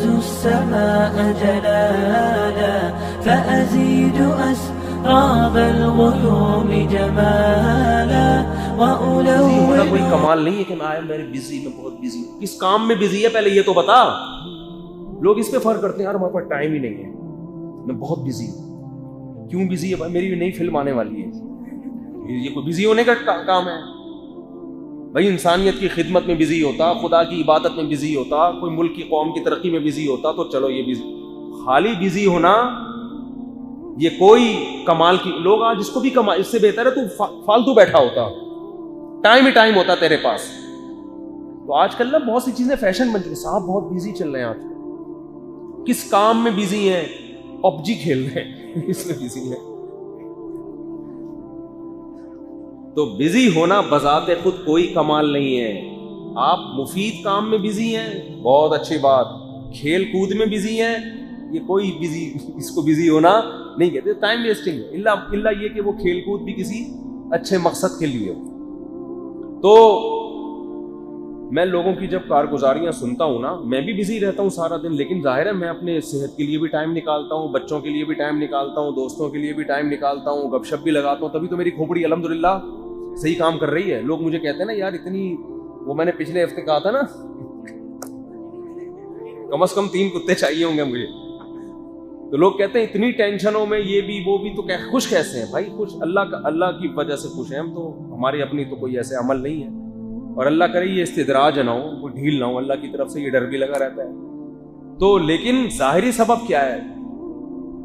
السماء جلالا فأزيد أسراب الغيوم جمالا وألون. کوئی کمال نہیں ہے کہ میں بزی، میں بہت بزی ہوں. کس کام میں بزی ہے پہلے یہ تو بتا. لوگ اس پہ فرق کرتے ہیں یار ہمارے پاس ٹائم ہی نہیں ہے، میں بہت بزی ہوں. کیوں بزی ہے؟ میری نئی فلم آنے والی ہے. یہ کوئی بزی ہونے کا کام ہے؟ بھائی انسانیت کی خدمت میں بزی ہوتا، خدا کی عبادت میں بزی ہوتا، کوئی ملک کی قوم کی ترقی میں بزی ہوتا تو چلو یہ بزی. خالی بزی ہونا یہ کوئی کمال کی. لوگ آج اس کو بھی کمال، اس سے بہتر ہے تو فالتو بیٹھا ہوتا، ٹائم ہی ٹائم ہوتا تیرے پاس. تو آج کل نا بہت سی چیزیں فیشن بن چکی. صاحب بہت بزی چل رہے ہیں آج. کس کام میں بزی ہیں؟ پب جی کھیل رہے ہیں، اس میں بزی ہیں. تو بزی ہونا بذات خود کوئی کمال نہیں ہے. آپ مفید کام میں بزی ہیں، بہت اچھی بات. کھیل کود میں بزی ہیں، یہ کوئی بزی، اس کو بزی ہونا نہیں کہتے. ٹائم ویسٹنگ ہے، اللہ یہ کہ وہ کھیل کود بھی کسی اچھے مقصد کے لیے ہو. تو میں لوگوں کی جب کارگزاریاں سنتا ہوں نا، میں بھی بزی رہتا ہوں سارا دن، لیکن ظاہر ہے میں اپنے صحت کے لیے بھی ٹائم نکالتا ہوں، بچوں کے لیے بھی ٹائم نکالتا ہوں، دوستوں کے لیے بھی ٹائم نکالتا ہوں، گپ شپ بھی لگاتا ہوں. تبھی تو میری کھوپڑی الحمدللہ صحیح کام کر رہی ہے. لوگ مجھے کہتے ہیں نا یار اتنی، وہ میں نے پچھلے ہفتے کہا تھا نا کم از کم 3 کتے چاہیے ہوں گے مجھے. تو لوگ کہتے ہیں اتنی ٹینشنوں میں یہ بھی وہ بھی، تو خوش کیسے ہیں بھائی؟ خوش اللہ کی وجہ سے خوش ہیں ہم. تو ہماری اپنی تو کوئی ایسے عمل نہیں ہے. اور اللہ کرے یہ استدراج نہ ہو، کوئی ڈھیل نہ ہو، اللہ کی طرف سے یہ ڈر بھی لگا رہتا ہے. تو لیکن ظاہری سبب کیا ہے؟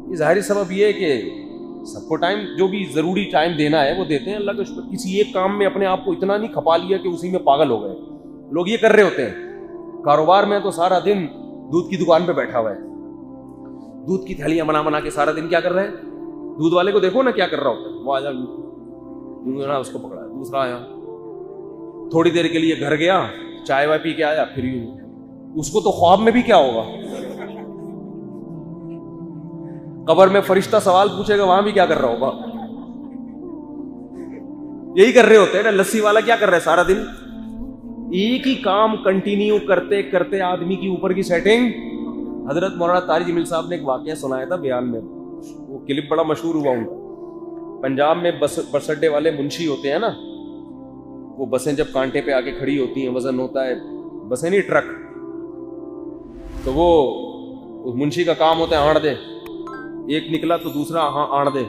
یہ ظاہری سبب یہ ہے کہ سب کو ٹائم، جو بھی ضروری ٹائم دینا ہے وہ دیتے ہیں. اللہ کے شکر کسی ایک کام میں اپنے آپ کو اتنا نہیں کھپا لیا کہ اسی میں پاگل ہو گئے. لوگ یہ کر رہے ہوتے ہیں. کاروبار میں تو سارا دن دودھ کی دکان پہ بیٹھا ہوا ہے، دودھ کی تھیلیاں بنا کے سارا دن کیا کر رہے ہیں؟ دودھ والے کو دیکھو نا کیا کر رہا ہوتا ہے. وہ آ جا اس کو پکڑا، دوسرا آیا، تھوڑی دیر کے لیے گھر گیا، چائے وائے پی کے آیا، پھر اس کو تو خواب میں بھی کیا ہوگا؟ قبر میں فرشتہ سوال پوچھے گا، وہاں بھی کیا کر رہا ہوگا؟ یہی کر رہے ہوتے ہیں نا. لسی والا کیا کر رہا ہے سارا دن؟ ایک ہی کام کنٹینیو کرتے کرتے آدمی کی اوپر کی سیٹنگ. حضرت مولانا طارق جمیل صاحب نے ایک واقعہ سنایا تھا بیان میں، وہ کلپ بڑا مشہور ہوا ان کا. پنجاب میں بس اڈے والے منشی ہوتے ہیں نا، وہ بسیں جب کانٹے پہ آ کے کھڑی ہوتی ہیں، وزن ہوتا ہے، بسیں نہیں ٹرک، تو وہ منشی کا کام ہوتا ہے آڑ دے. ایک نکلا تو دوسرا ہاں آڑ دے،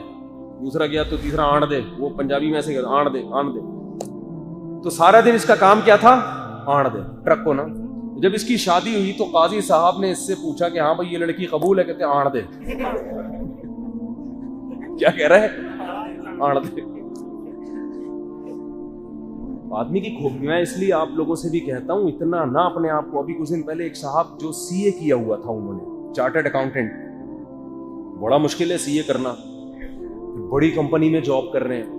دوسرا گیا تو تیسرا آڑ دے. وہ پنجابی میں ایسے آڑ دے آڑ دے. تو سارا دن اس کا کام کیا تھا؟ آڑ دے ٹرک کو نا. جب اس کی شادی ہوئی تو قاضی صاحب نے اس سے پوچھا کہ ہاں بھائی یہ لڑکی قبول ہے؟ کہتے ہیں آڑ دے. کیا کہہ رہا ہے؟ آڑ دے. آدمی کی خوبی. میں اس لیے آپ لوگوں سے بھی کہتا ہوں اتنا نہ اپنے آپ کو. ابھی کچھ دن پہلے ایک صاحب جو CA کیا ہوا تھا، انہوں نے چارٹرڈ اکاؤنٹنٹ، بڑا مشکل ہے CA کرنا، بڑی کمپنی میں جاب کر رہے ہیں.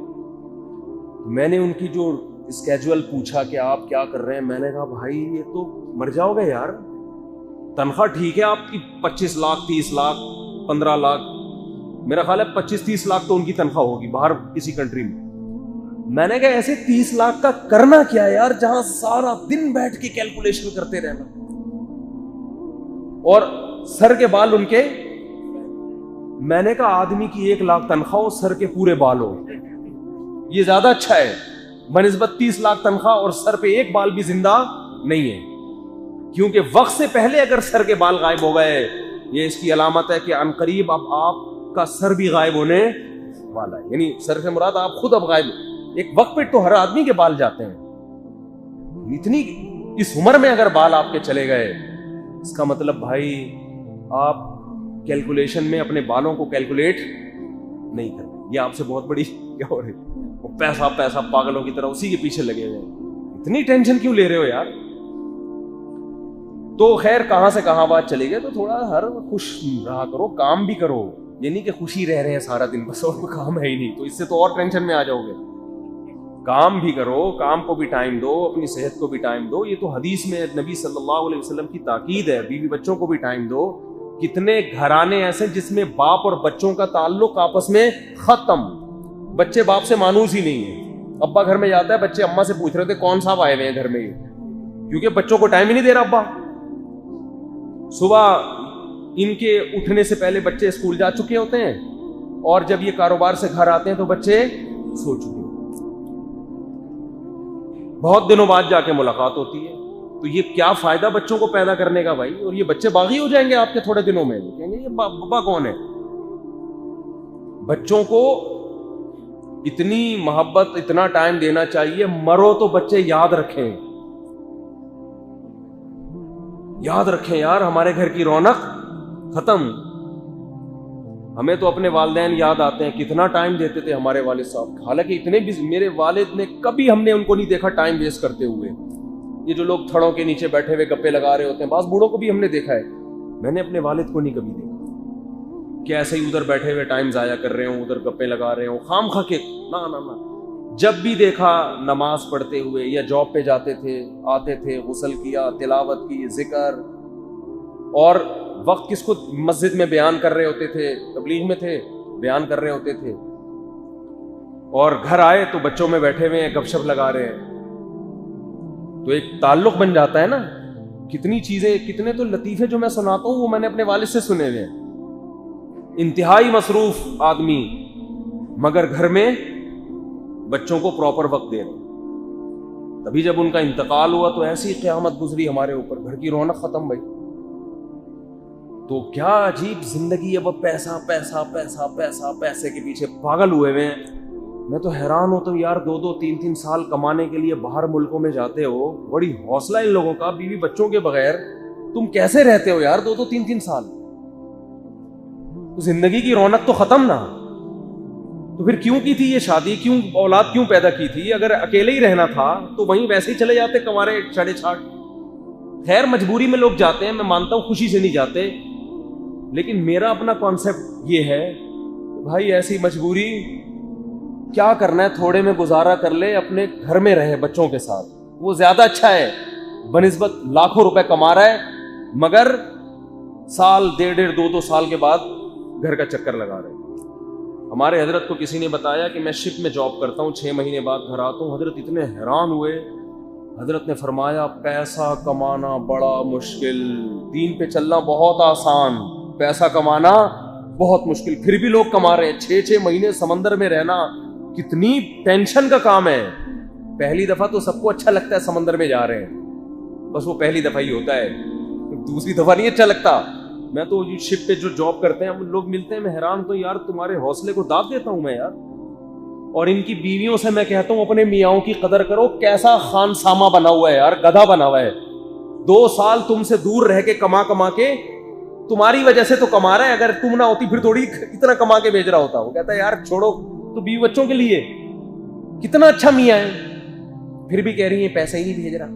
میں نے ان کی جو اسکیجول پوچھا کہ آپ کیا کر رہے ہیں، میں نے کہا بھائی یہ تو مر جاؤ گے یار. تنخواہ ٹھیک ہے آپ کی 25 لاکھ 30 لاکھ 15 لاکھ، میرا خیال ہے 25-30 لاکھ تو ان کی تنخواہ ہوگی باہر کسی کنٹری میں. میں نے کہا ایسے 30 لاکھ کا کرنا کیا ہے یار، جہاں سارا دن بیٹھ کے کیلکولیشن کرتے رہنا، اور سر کے بال ان کے. میں نے کہا آدمی کی 1 لاکھ تنخواہ ہو، سر کے پورے بال ہو، یہ زیادہ اچھا ہے بنسبت 30 لاکھ تنخواہ اور سر پہ 1 بال بھی زندہ نہیں ہے. کیونکہ وقت سے پہلے اگر سر کے بال غائب ہو گئے، یہ اس کی علامت ہے کہ عن قریب اب آپ کا سر بھی غائب ہونے والا ہے. یعنی سر سے مراد آپ خود اب غائب. ایک وقت پہ تو ہر آدمی کے بال جاتے ہیں. اتنی اس عمر میں اگر بال آپ کے چلے گئے، اس کا مطلب بھائی آپ کیلکولیشن میں اپنے بالوں کو کیلکولیٹ نہیں کرتے. یہ آپ سے بہت بڑی کیا ہو رہی ہے؟ پیسہ پیسہ پاگلوں کی طرح اسی کے پیچھے لگے ہوئے. اتنی ٹینشن کیوں لے رہے ہو یار؟ تو خیر کہاں سے کہاں بات چلی گئی. تو تھوڑا ہر خوش رہا کرو، کام بھی کرو. یہ نہیں کہ خوشی رہ رہے ہیں سارا دن بس اور کوئی کام ہے ہی نہیں، تو اس سے تو اور ٹینشن میں آ جاؤ گے. کام بھی کرو، کام کو بھی ٹائم دو، اپنی صحت کو بھی ٹائم دو. یہ تو حدیث میں نبی صلی اللہ علیہ وسلم کی تاکید ہے. بیوی بچوں کو بھی ٹائم دو. کتنے گھرانے ایسے جس میں باپ اور بچوں کا تعلق آپس میں ختم، بچے باپ سے مانوس ہی نہیں ہے. ابا گھر میں جاتا ہے، بچے اماں سے پوچھ رہے تھے کون صاحب آئے ہوئے ہیں گھر میں، کیونکہ بچوں کو ٹائم ہی نہیں دے رہا ابا. صبح ان کے اٹھنے سے پہلے بچے اسکول جا چکے ہوتے ہیں اور جب یہ کاروبار سے گھر آتے ہیں تو بچے سو چکے ہوتے ہیں. بہت دنوں بعد جا کے ملاقات ہوتی ہے. تو یہ کیا فائدہ بچوں کو پیدا کرنے کا بھائی, اور یہ بچے باغی ہو جائیں گے آپ کے تھوڑے دنوں میں, کہیں گے یہ بابا کون ہے. بچوں کو اتنی محبت, اتنا ٹائم دینا چاہیے. مرو تو بچے یاد رکھیں, یاد رکھیں یار ہمارے گھر کی رونق ختم. ہمیں تو اپنے والدین یاد آتے ہیں, کتنا ٹائم دیتے تھے ہمارے والد صاحب. حالانکہ اتنے بھی میرے والد نے کبھی ہم نے ان کو نہیں دیکھا ٹائم ویسٹ کرتے ہوئے. یہ جو لوگ تھڑوں کے نیچے بیٹھے ہوئے گپے لگا رہے ہوتے ہیں, بعض بوڑھوں کو بھی ہم نے دیکھا ہے. میں نے اپنے والد کو نہیں کبھی دیکھا کہ ایسے ہی ادھر بیٹھے ہوئے ٹائم ضائع کر رہے ہوں, ادھر گپے لگا رہے ہوں خام خواہ کے. نہ جب بھی دیکھا نماز پڑھتے ہوئے یا جاب پہ جاتے تھے, آتے تھے, غسل کیا, تلاوت کی, ذکر, اور وقت کس کو مسجد میں بیان کر رہے ہوتے تھے, تبلیغ میں تھے بیان کر رہے ہوتے تھے, اور گھر آئے تو بچوں میں بیٹھے ہوئے ہیں گپ شپ لگا رہے ہیں. تو ایک تعلق بن جاتا ہے نا. کتنی چیزیں, کتنے تو لطیفے جو میں سناتا ہوں وہ میں نے اپنے والد سے سنے ہوئے ہیں. انتہائی مصروف آدمی مگر گھر میں بچوں کو پراپر وقت دے رہے. تبھی جب ان کا انتقال ہوا تو ایسی قیامت گزری ہمارے اوپر, گھر کی رونق ختم بھائی. تو کیا عجیب زندگی ہے, وہ پیسہ پیسہ پیسہ پیسہ, پیسے کے پیچھے پاگل ہوئے ہوئے ہیں. میں تو حیران ہوتا ہوں یار, 2-2 3-3 سال کمانے کے لیے باہر ملکوں میں جاتے ہو, بڑی حوصلہ ان لوگوں کا, بیوی بچوں کے بغیر تم کیسے رہتے ہو یار 2-2 3-3 سال. تو زندگی کی رونق تو ختم نا. تو پھر کیوں کی تھی یہ شادی, کیوں اولاد کیوں پیدا کی تھی؟ اگر اکیلے ہی رہنا تھا تو وہیں ویسے ہی چلے جاتے کمارے چھڑے چھاٹ. خیر مجبوری میں لوگ جاتے ہیں, میں مانتا ہوں خوشی سے نہیں جاتے, لیکن میرا اپنا کانسیپٹ یہ ہے بھائی ایسی مجبوری کیا کرنا ہے, تھوڑے میں گزارا کر لے, اپنے گھر میں رہے بچوں کے ساتھ, وہ زیادہ اچھا ہے بنسبت لاکھوں روپے کما رہا ہے مگر سال 1.5-2 سال کے بعد گھر کا چکر لگا رہے. ہمارے حضرت کو کسی نے بتایا کہ میں شپ میں جاب کرتا ہوں, 6 مہینے بعد گھر آتا ہوں. حضرت اتنے حیران ہوئے. حضرت نے فرمایا پیسہ کمانا بڑا مشکل, دین پہ چلنا بہت آسان, پیسہ کمانا بہت مشکل. پھر بھی لوگ کما رہے ہیں. 6 مہینے سمندر میں رہنا کتنی ٹینشن کا کام ہے. پہلی دفعہ تو سب کو اچھا لگتا ہے سمندر میں جا رہے ہیں, بس وہ پہلی دفعہ ہی ہوتا ہے, دوسری دفعہ نہیں اچھا لگتا. میں تو شپ پہ جو جاب کرتے ہیں لوگ ملتے ہیں, میں حیران تو یار تمہارے حوصلے کو داد دیتا ہوں میں یار. اور ان کی بیویوں سے میں کہتا ہوں اپنے میاں کی قدر کرو, کیسا خان سامہ بنا ہوا ہے یار, گدھا بنا ہوا ہے. 2 سال تم سے دور رہ کے کما کے, تمہاری وجہ سے تو کما رہا ہے, اگر تم نہ ہوتی پھر تھوڑی اتنا کما کے بھیج رہا ہوتا. وہ کہتا ہے یار چھوڑو, تو بیوی بچوں کے لیے کتنا اچھا میاں ہے. پھر بھی کہہ رہی ہیں پیسے ہی نہیں بھیج رہا,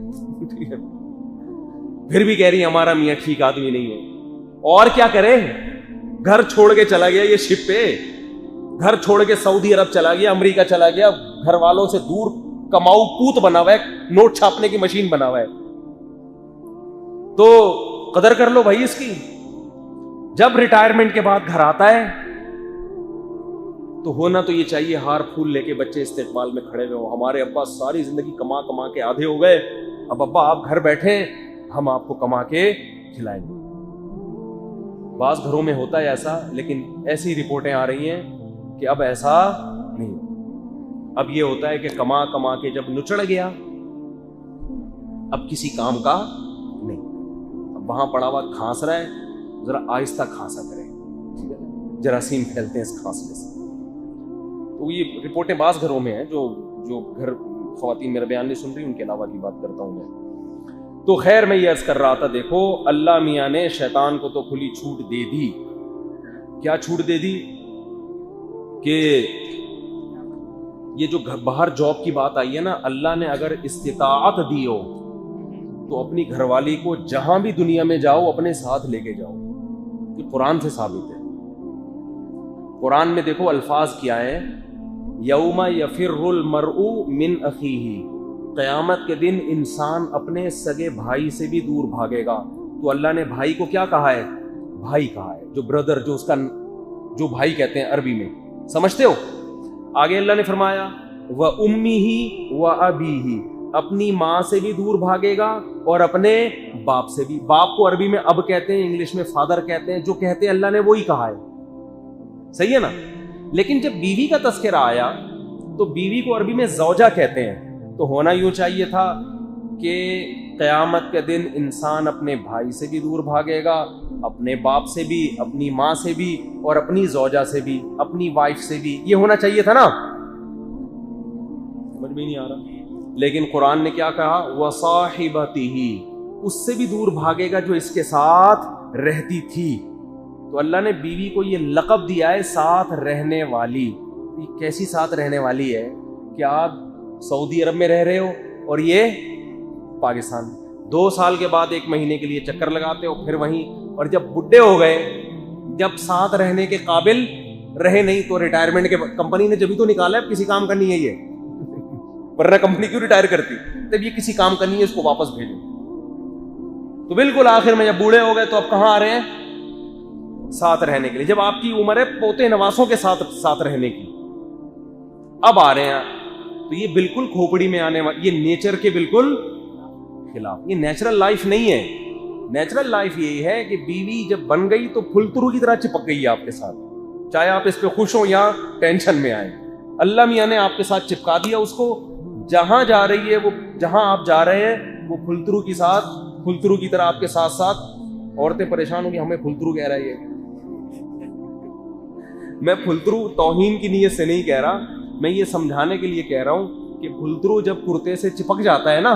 پھر بھی کہہ رہی ہیں ہمارا میاں ٹھیک آدمی نہیں ہے. اور کیا کرے, گھر چھوڑ کے چلا گیا یہ شپ پہ, گھر چھوڑ کے سعودی عرب چلا گیا, امریکہ چلا گیا, گھر والوں سے دور کماؤ پوت بنا ہوا ہے, نوٹ چھاپنے کی مشین بنا ہوا ہے. تو قدر کر لو بھائی اس کی. جب ریٹائرمنٹ کے بعد گھر آتا ہے تو ہونا تو یہ چاہیے ہار پھول لے کے بچے استقبال میں کھڑے ہوئے ہوں. ہمارے ابا ساری زندگی کما کے آدھے ہو گئے, اب ابا آپ گھر بیٹھے, ہم آپ کو کما کے کھلائیں گے. بعض گھروں میں ہوتا ہے ایسا, لیکن ایسی رپورٹیں آ رہی ہیں کہ اب ایسا نہیں. اب یہ ہوتا ہے کہ کما کے جب نچڑ گیا, اب کسی کام کا نہیں, اب وہاں پڑا ہوا کھانس رہا ہے, ذرا آہستہ کھانسا کرے, ٹھیک ہے, جراثیم پھیلتے ہیں اس کھانسنے سے. تو یہ رپورٹیں بعض گھروں میں ہیں, جو گھر خواتین میرا بیان نہیں سن رہی ان کے علاوہ کی بات کرتا ہوں میں. تو خیر میں یہ عرض کر رہا تھا, دیکھو اللہ میاں نے شیطان کو تو کھلی چھوٹ دے دی. کیا چھوٹ دے دی کہ یہ جو باہر جاب کی بات آئی ہے نا, اللہ نے اگر استطاعت دی ہو تو اپنی گھر والی کو جہاں بھی دنیا میں جاؤ اپنے ساتھ لے کے جاؤ. یہ قرآن سے ثابت ہے. قرآن میں دیکھو الفاظ کیا ہے, یوم یفر المرء من اخیہ, قیامت کے دن انسان اپنے سگے بھائی سے بھی دور بھاگے گا. تو اللہ نے بھائی کو کیا کہا ہے؟ بھائی کہا ہے, جو بردر, جو اس کا جو بھائی کہتے ہیں عربی میں, سمجھتے ہو. آگے اللہ نے فرمایا وَأُمِّهِ وَأَبِيهِ, اپنی ماں سے بھی دور بھاگے گا اور اپنے باپ سے بھی. باپ کو عربی میں اب کہتے ہیں, انگلش میں فادر کہتے ہیں. جو کہتے ہیں اللہ نے وہی کہا ہے, صحیح ہے نا. لیکن جب بیوی کا تذکرہ آیا تو بیوی کو عربی میں زوجہ کہتے ہیں. تو ہونا یوں چاہیے تھا کہ قیامت کے دن انسان اپنے بھائی سے بھی دور بھاگے گا, اپنے باپ سے بھی, اپنی ماں سے بھی, اور اپنی زوجہ سے بھی, اپنی وائف سے بھی. یہ ہونا چاہیے تھا نا, سمجھ میں نہیں آ رہا. لیکن قرآن نے کیا کہا, وَصَاحِبَتِهِ, اس سے بھی دور بھاگے گا جو اس کے ساتھ رہتی تھی. تو اللہ نے بیوی کو یہ لقب دیا ہے ساتھ رہنے والی. یہ کیسی ساتھ رہنے والی ہے کہ آپ سعودی عرب میں رہ رہے ہو اور یہ پاکستان, 2 سال کے بعد 1 مہینے کے لیے چکر لگاتے ہو پھر وہیں, اور جب بڈھے ہو گئے, جب ساتھ رہنے کے قابل رہے نہیں تو ریٹائرمنٹ کے کمپنی نے جبھی تو نکالا ہے کسی کام کرنی ہے یہ, ورنہ کمپنی کیوں ریٹائر کرتی, تب یہ کسی کام کرنی ہے اس کو واپس بھیجو. تو بالکل آخر میں جب بوڑھے ہو گئے تو اب کہاں آ رہے ہیں ساتھ رہنے کے لیے. جب آپ کی عمر ہے پوتے نواسوں کے ساتھ رہنے کی, اب آ رہے ہیں. تو یہ بالکل کھوپڑی میں آنے والی, یہ نیچر کے بالکل خلاف. یہ نیچرل لائف نہیں ہے. نیچرل لائف یہی ہے کہ بیوی جب بن گئی تو پھلترو کی طرح چپک گئی آپ کے ساتھ, چاہے آپ اس پہ خوش ہوں یا ٹینشن میں آئیں. اللہ میاں نے آپ کے ساتھ چپکا دیا اس کو. جہاں جا رہی ہے وہ, جہاں آپ جا رہے ہیں وہ پھلترو کی طرح آپ کے ساتھ ساتھ. عورتیں پریشان ہوں گی, ہمیں پھلترو کہہ رہا ہے یہ. میں پھلترو توہین کی نیت سے نہیں کہہ رہا, میں یہ سمجھانے کے لیے کہہ رہا ہوں کہ پھلترو جب کرتے سے چپک جاتا ہے نا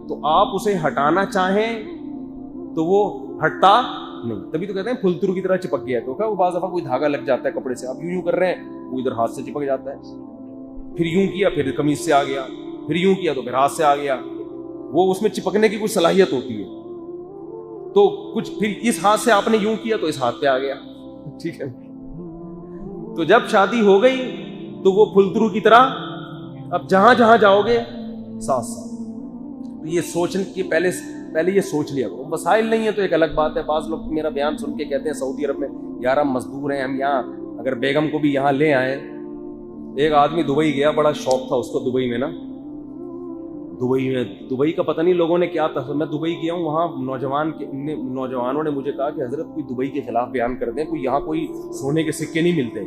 تو آپ اسے ہٹانا چاہیں تو وہ ہٹتا نہیں. تبھی تو کہتے ہیں پھلترو کی طرح چپک گیا ہے. تو کیا وہ بعض دفعہ کوئی دھاگا لگ جاتا ہے کپڑے سے, آپ یوں کر رہے ہیں, وہ ادھر ہاتھ سے چپک جاتا ہے, پھر یوں کیا پھر قمیص سے آ گیا, پھر یوں کیا تو پھر ہاتھ سے آ گیا. وہ اس میں چپکنے کی کچھ صلاحیت ہوتی ہے. تو کچھ پھر اس ہاتھ سے آپ نے یوں کیا تو اس ہاتھ پہ آ گیا, ٹھیک ہے. تو جب شادی ہو گئی تو وہ پھلترو کی طرح اب جہاں جہاں جاؤ گے ساتھ ساتھ. یہ سوچنے کی پہلے یہ سوچ لیا کرو. وسائل نہیں ہے تو ایک الگ بات ہے. بعض لوگ میرا بیان سن کے کہتے ہیں سعودی عرب میں یار ہم مزدور ہیں, ہم یہاں اگر بیگم کو بھی یہاں لے آئیں. ایک آدمی دبئی گیا, بڑا شوق تھا اس کو دبئی میں نا, دبئی کا پتہ نہیں لوگوں نے کیا تھا. میں دبئی گیا ہوں, وہاں نوجوانوں نے مجھے کہا کہ حضرت کوئی دبئی کے خلاف بیان کر دیں, کوئی یہاں کوئی سونے کے سکے نہیں ملتے.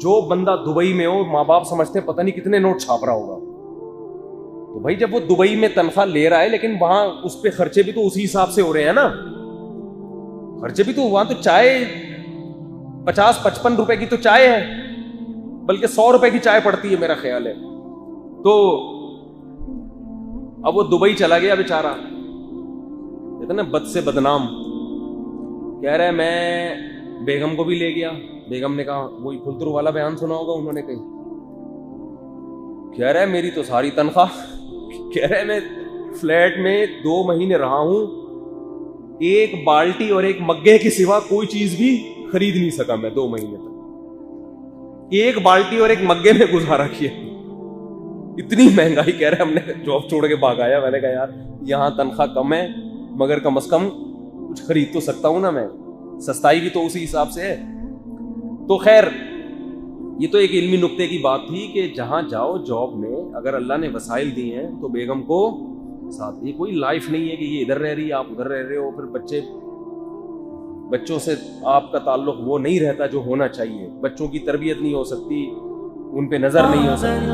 جو بندہ دبئی میں ہو ماں باپ سمجھتے ہیں پتہ نہیں کتنے نوٹ چھاپ رہا ہوگا. تو بھائی جب وہ دبئی میں تنخواہ لے رہا ہے لیکن وہاں اس پہ خرچے بھی تو اسی حساب سے ہو رہے ہیں نا. خرچے بھی تو وہاں تو چائے 50-55 روپے کی تو چائے ہے, بلکہ 100 روپے کی چائے پڑتی ہے میرا خیال ہے. تو اب وہ دبئی چلا گیا بیچارہ, اتنا بد سے بدنام, کہہ رہے میں بیگم کو بھی لے گیا. بیگم نے کہا وہی پھلترو والا بیان سنا ہوگا انہوں نے, کہیں کہہ رہے میری تو ساری تنخواہ, کہہ رہے میں فلیٹ میں 2 مہینے رہا ہوں, 1 بالٹی اور 1 مگے کے سوا کوئی چیز بھی خرید نہیں سکا میں 2 مہینے تک. 1 بالٹی اور 1 مگے میں گزارا کیا. اتنی مہنگائی. کہہ رہے ہم نے جاب چھوڑ کے بھاگ آیا. میں نے کہا یار یہاں تنخواہ کم ہے مگر کم از کم کچھ خرید تو سکتا ہوں نا میں, سستائی بھی تو اسی حساب سے ہے. تو خیر یہ تو ایک علمی نقطے کی بات تھی کہ جہاں جاؤ جاب میں اگر اللہ نے وسائل دی ہیں تو بیگم کو ساتھ. یہ کوئی لائف نہیں ہے کہ یہ ادھر رہ رہی ہے آپ ادھر رہ رہے ہو, پھر بچوں سے آپ کا تعلق وہ نہیں رہتا جو ہونا چاہیے. بچوں کی تربیت نہیں ہو سکتی, ان پہ نظر نہیں ہو سکتی.